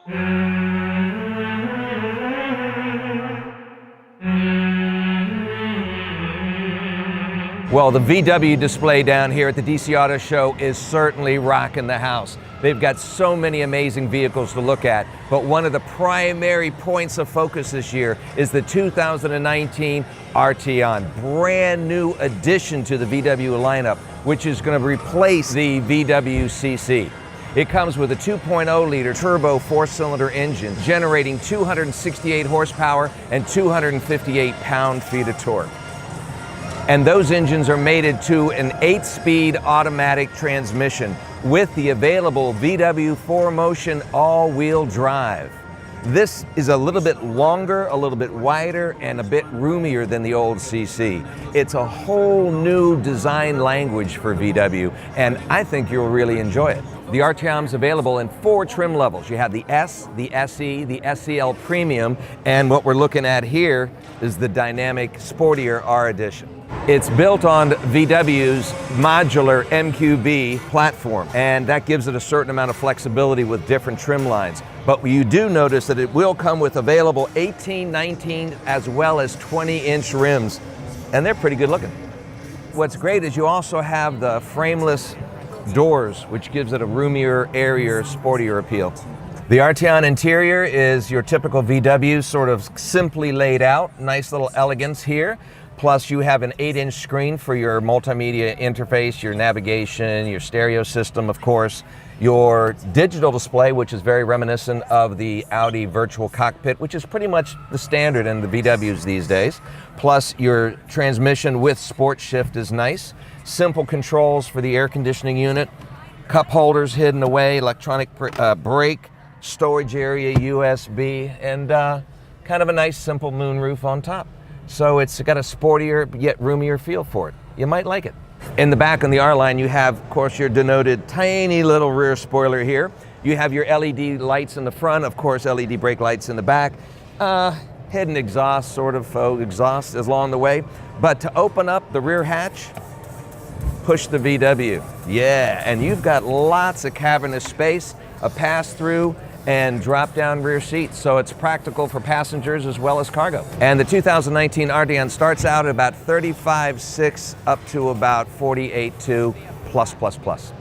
Well, the VW display down here at the DC Auto Show is certainly rocking the house. They've got so many amazing vehicles to look at, but one of the primary points of focus this year is the 2019 Arteon, brand new addition to the VW lineup, which is going to replace the VW CC. It comes with a 2.0-liter turbo four-cylinder engine, generating 268 horsepower and 258 pound-feet of torque. And those engines are mated to an 8-speed automatic transmission with the available VW 4Motion all-wheel drive. This is a little bit longer, a little bit wider, and a bit roomier than the old CC. It's a whole new design language for VW, and I think you'll really enjoy it. The Arteon is available in 4 trim levels. You have the S, the SE, the SEL Premium, and what we're looking at here is the dynamic, sportier R Edition. It's built on VW's Modular Mqb Platform, and that gives it a certain amount of flexibility with different trim lines. But you do notice that it will come with available 18, 19, as well as 20-inch rims, and they're pretty good looking. What's great is you also have the frameless doors, which gives it a roomier, airier, sportier appeal. The Arteon interior is your typical VW, sort of simply laid out, nice little elegance here. Plus you have an 8-inch screen for your multimedia interface, your navigation, your stereo system, of course, your digital display, which is very reminiscent of the Audi virtual cockpit, which is pretty much the standard in the VWs these days. Plus your transmission with sport shift is nice. Simple controls for the air conditioning unit, cup holders hidden away, electronic brake, storage area, USB, and kind of a nice simple moonroof on top. So it's got a sportier yet roomier feel for it. You might like it. In the back on the R-Line, you have, of course, your denoted tiny little rear spoiler here. You have your LED lights in the front, of course, LED brake lights in the back. Hidden exhaust, sort of faux exhaust is along the way. But to open up the rear hatch, push the VW. Yeah, and you've got lots of cavernous space, a pass-through, and drop-down rear seats, so it's practical for passengers as well as cargo. And the 2019 Arteon starts out at about 35.6 up to about 48.2 plus.